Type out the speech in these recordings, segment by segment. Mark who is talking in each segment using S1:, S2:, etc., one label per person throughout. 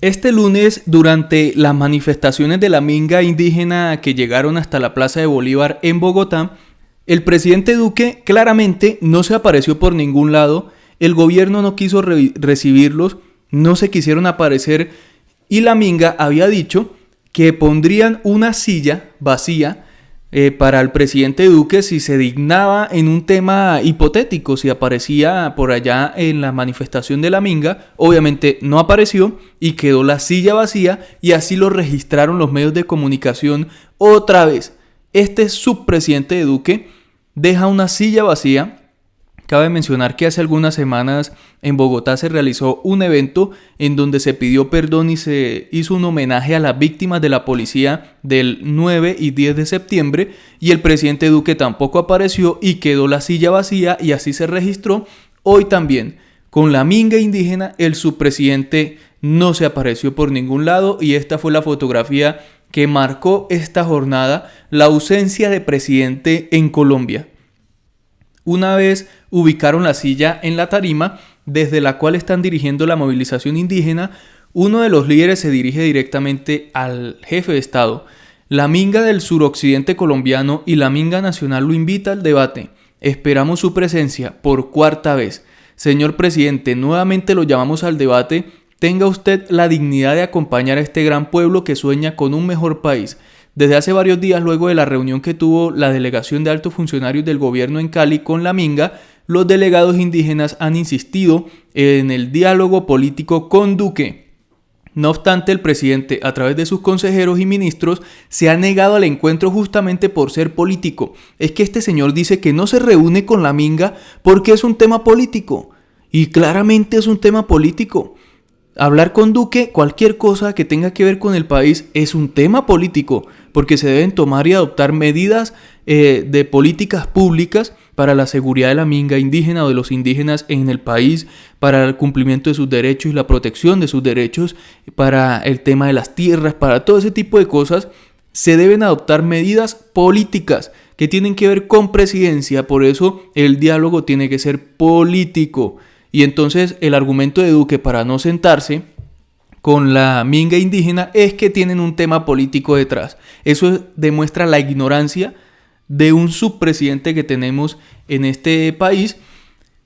S1: Este lunes, durante las manifestaciones de la minga indígena que llegaron hasta la Plaza de Bolívar en Bogotá, el presidente Duque claramente no se apareció por ningún lado, el gobierno no quiso recibirlos, no se quisieron aparecer y la minga había dicho que pondrían una silla vacía para el presidente Duque si se dignaba en un tema hipotético, si aparecía por allá en la manifestación de la minga. Obviamente no apareció y quedó la silla vacía y así lo registraron los medios de comunicación otra vez. Este subpresidente de Duque deja una silla vacía. Cabe mencionar que hace algunas semanas en Bogotá se realizó un evento en donde se pidió perdón y se hizo un homenaje a las víctimas de la policía del 9 y 10 de septiembre y el presidente Duque tampoco apareció y quedó la silla vacía y así se registró. Hoy también, con la minga indígena, el subpresidente no se apareció por ningún lado y esta fue la fotografía que marcó esta jornada, la ausencia de presidente en Colombia. Una vez ubicaron la silla en la tarima desde la cual están dirigiendo la movilización indígena, uno de los líderes se dirige directamente al jefe de Estado. La minga del suroccidente colombiano y la minga nacional lo invita al debate. Esperamos su presencia por cuarta vez. Señor presidente, nuevamente lo llamamos al debate. Tenga usted la dignidad de acompañar a este gran pueblo que sueña con un mejor país. Desde hace varios días, luego de la reunión que tuvo la delegación de altos funcionarios del gobierno en Cali con la minga, los delegados indígenas han insistido en el diálogo político con Duque. No obstante, el presidente, a través de sus consejeros y ministros, se ha negado al encuentro justamente por ser político. Es que este señor dice que no se reúne con la minga porque es un tema político. Y claramente es un tema político. Hablar con Duque, cualquier cosa que tenga que ver con el país, es un tema político, porque se deben tomar y adoptar medidas de políticas públicas para la seguridad de la minga indígena o de los indígenas en el país, para el cumplimiento de sus derechos y la protección de sus derechos, para el tema de las tierras, para todo ese tipo de cosas. Se deben adoptar medidas políticas que tienen que ver con presidencia, por eso el diálogo tiene que ser político. Y entonces el argumento de Duque para no sentarse con la minga indígena es que tienen un tema político detrás. Eso demuestra la ignorancia de un subpresidente que tenemos en este país.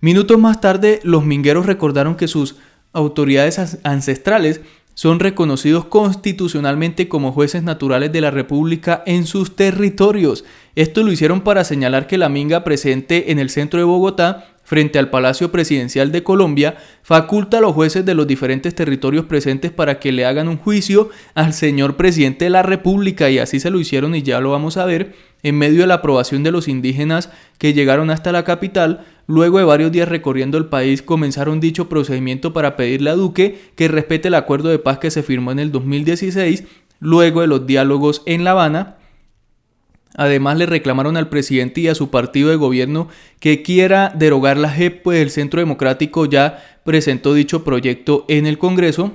S1: Minutos más tarde, los mingueros recordaron que sus autoridades ancestrales son reconocidos constitucionalmente como jueces naturales de la República en sus territorios. Esto lo hicieron para señalar que la minga presente en el centro de Bogotá, frente al Palacio Presidencial de Colombia, faculta a los jueces de los diferentes territorios presentes para que le hagan un juicio al señor presidente de la República, y así se lo hicieron y ya lo vamos a ver, en medio de la aprobación de los indígenas que llegaron hasta la capital. Luego de varios días recorriendo el país, comenzaron dicho procedimiento para pedirle a Duque que respete el acuerdo de paz que se firmó en el 2016, luego de los diálogos en La Habana. Además, le reclamaron al presidente y a su partido de gobierno que quiera derogar la JEP, pues el Centro Democrático ya presentó dicho proyecto en el Congreso.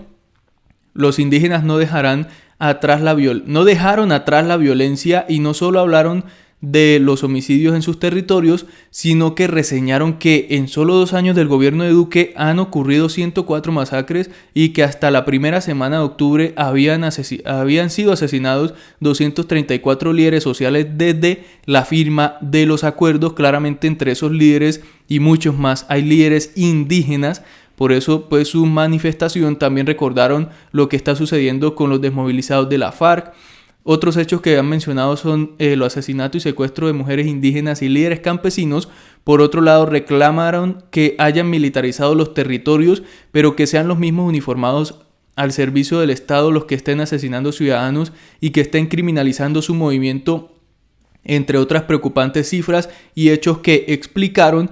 S1: Los indígenas no dejaron atrás la violencia y no solo hablaron de los homicidios en sus territorios, sino que reseñaron que en solo 2 años del gobierno de Duque han ocurrido 104 masacres y que hasta la primera semana de octubre habían sido asesinados 234 líderes sociales desde la firma de los acuerdos. Claramente entre esos líderes y muchos más hay líderes indígenas. Por eso, pues su manifestación también recordaron lo que está sucediendo con los desmovilizados de la FARC. Otros hechos que han mencionado son los asesinatos y secuestros de mujeres indígenas y líderes campesinos. Por otro lado, reclamaron que hayan militarizado los territorios, pero que sean los mismos uniformados al servicio del Estado los que estén asesinando ciudadanos y que estén criminalizando su movimiento, entre otras preocupantes cifras y hechos que explicaron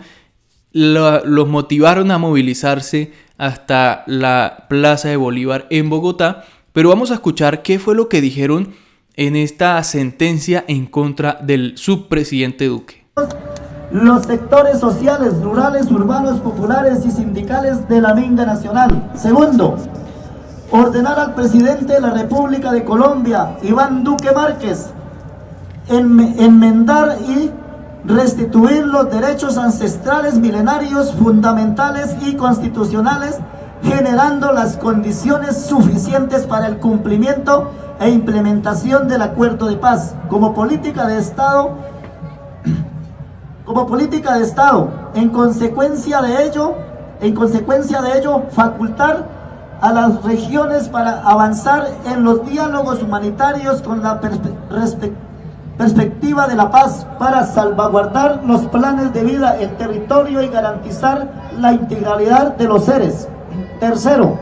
S1: los motivaron a movilizarse hasta la Plaza de Bolívar en Bogotá. Pero vamos a escuchar qué fue lo que dijeron en esta sentencia en contra del subpresidente Duque.
S2: Los sectores sociales, rurales, urbanos, populares y sindicales de la minga nacional. Segundo, ordenar al presidente de la República de Colombia, Iván Duque Márquez, enmendar y restituir los derechos ancestrales, milenarios, fundamentales y constitucionales generando las condiciones suficientes para el cumplimiento e implementación del acuerdo de paz. Como política de Estado, en consecuencia de ello, facultar a las regiones para avanzar en los diálogos humanitarios con la perspectiva de la paz, para salvaguardar los planes de vida, el territorio y garantizar la integralidad de los seres. Tercero,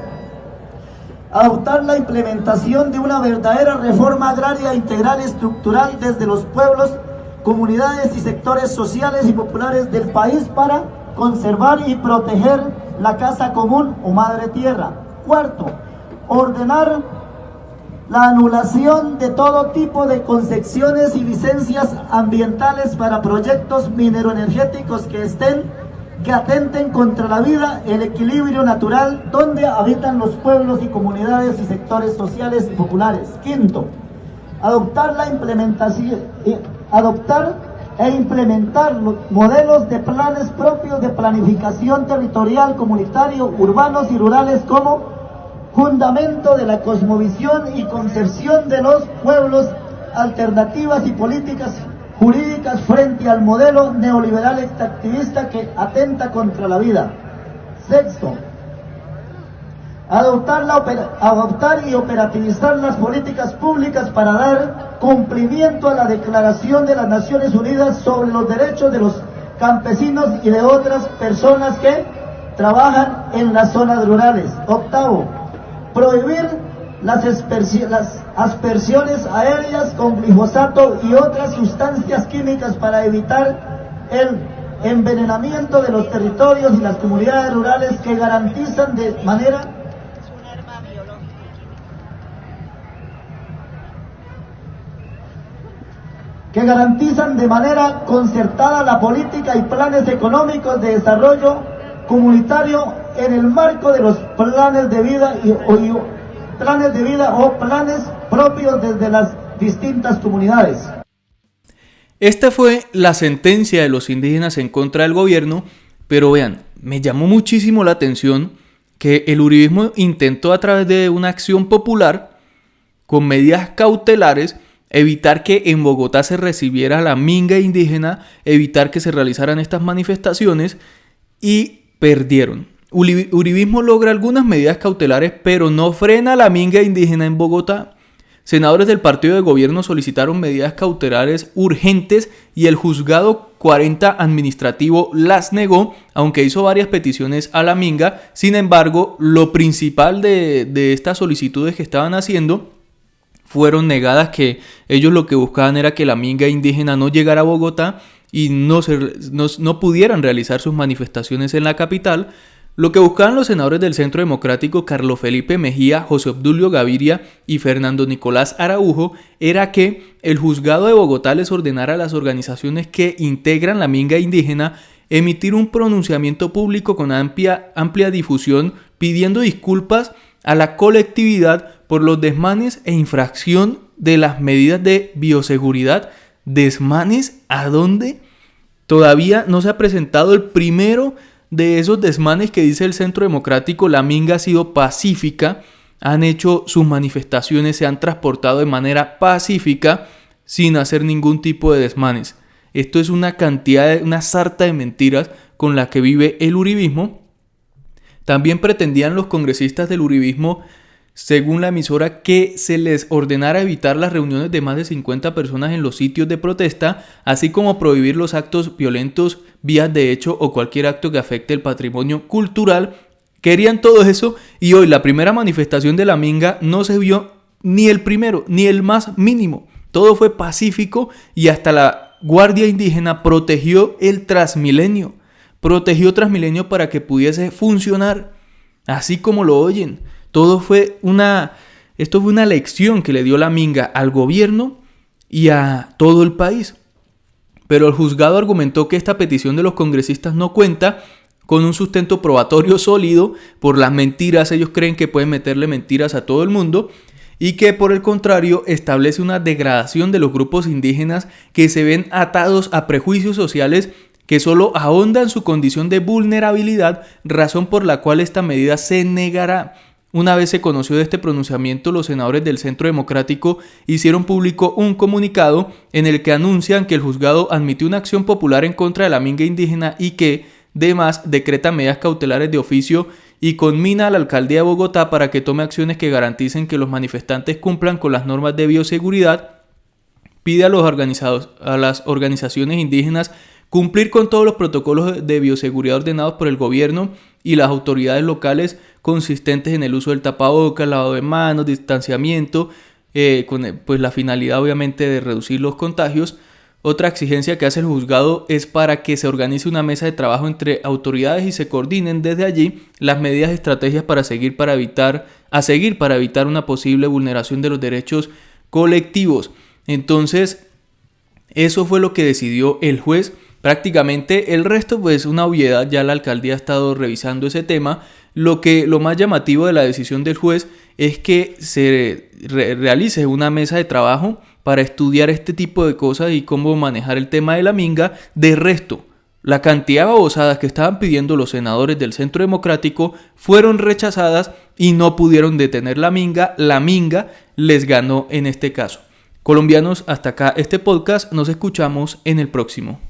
S2: adoptar la implementación de una verdadera reforma agraria integral y estructural desde los pueblos, comunidades y sectores sociales y populares del país para conservar y proteger la casa común o madre tierra. Cuarto, ordenar la anulación de todo tipo de concesiones y licencias ambientales para proyectos mineroenergéticos que atenten contra la vida, el equilibrio natural donde habitan los pueblos y comunidades y sectores sociales y populares. Quinto, adoptar e implementar los modelos de planes propios de planificación territorial, comunitario, urbanos y rurales como fundamento de la cosmovisión y concepción de los pueblos, alternativas y políticas jurídicas frente al modelo neoliberal extractivista que atenta contra la vida. Sexto, adoptar y operativizar las políticas públicas para dar cumplimiento a la Declaración de las Naciones Unidas sobre los derechos de los campesinos y de otras personas que trabajan en las zonas rurales. Octavo, prohibir las aspersiones aéreas con glifosato y otras sustancias químicas para evitar el envenenamiento de los territorios y las comunidades rurales que garantizan de manera concertada la política y planes económicos de desarrollo comunitario en el marco de los planes de vida o planes propios desde las distintas comunidades.
S1: Esta fue la sentencia de los indígenas en contra del gobierno, pero vean, me llamó muchísimo la atención que el uribismo intentó a través de una acción popular, con medidas cautelares, evitar que en Bogotá se recibiera la minga indígena, evitar que se realizaran estas manifestaciones, y perdieron. Uribismo logra algunas medidas cautelares, pero no frena la minga indígena en Bogotá. Senadores del partido de gobierno solicitaron medidas cautelares urgentes y el juzgado 40 administrativo las negó, aunque hizo varias peticiones a la minga. Sin embargo, lo principal de estas solicitudes que estaban haciendo fueron negadas, que ellos lo que buscaban era que la minga indígena no llegara a Bogotá y no pudieran realizar sus manifestaciones en la capital. Lo que buscaban los senadores del Centro Democrático, Carlos Felipe Mejía, José Obdulio Gaviria y Fernando Nicolás Araujo, era que el juzgado de Bogotá les ordenara a las organizaciones que integran la minga indígena emitir un pronunciamiento público con amplia difusión pidiendo disculpas a la colectividad por los desmanes e infracción de las medidas de bioseguridad. ¿Desmanes a dónde? Todavía no se ha presentado el primero de esos desmanes que dice el Centro Democrático. La minga ha sido pacífica, han hecho sus manifestaciones, se han transportado de manera pacífica sin hacer ningún tipo de desmanes. Esto es una sarta de mentiras con la que vive el uribismo. También pretendían los congresistas del uribismo, según la emisora, que se les ordenara evitar las reuniones de más de 50 personas en los sitios de protesta, así como prohibir los actos violentos, vías de hecho o cualquier acto que afecte el patrimonio cultural. Querían todo eso, y hoy la primera manifestación de la minga no se vio ni el primero, ni el más mínimo. Todo fue pacífico y hasta la Guardia Indígena protegió el Transmilenio. Protegió Transmilenio para que pudiese funcionar, así como lo oyen. Esto fue una lección que le dio la minga al gobierno y a todo el país. Pero el juzgado argumentó que esta petición de los congresistas no cuenta con un sustento probatorio sólido por las mentiras. Ellos creen que pueden meterle mentiras a todo el mundo, y que por el contrario establece una degradación de los grupos indígenas que se ven atados a prejuicios sociales que solo ahondan su condición de vulnerabilidad, razón por la cual esta medida se negará. Una vez se conoció de este pronunciamiento, los senadores del Centro Democrático hicieron público un comunicado en el que anuncian que el juzgado admitió una acción popular en contra de la minga indígena y que, además, decreta medidas cautelares de oficio y conmina a la alcaldía de Bogotá para que tome acciones que garanticen que los manifestantes cumplan con las normas de bioseguridad. Pide a las organizaciones indígenas cumplir con todos los protocolos de bioseguridad ordenados por el gobierno y las autoridades locales, consistentes en el uso del tapabocas, lavado de manos, distanciamiento, con la finalidad obviamente de reducir los contagios. Otra exigencia que hace el juzgado es para que se organice una mesa de trabajo entre autoridades y se coordinen desde allí las medidas y estrategias para seguir para evitar una posible vulneración de los derechos colectivos. Entonces, eso fue lo que decidió el juez. Prácticamente el resto pues una obviedad, ya la alcaldía ha estado revisando ese tema. Lo más llamativo de la decisión del juez es que se realice una mesa de trabajo para estudiar este tipo de cosas y cómo manejar el tema de la minga. De resto, la cantidad de babosadas que estaban pidiendo los senadores del Centro Democrático fueron rechazadas y no pudieron detener la minga. La minga les ganó en este caso. Colombianos, hasta acá este podcast. Nos escuchamos en el próximo.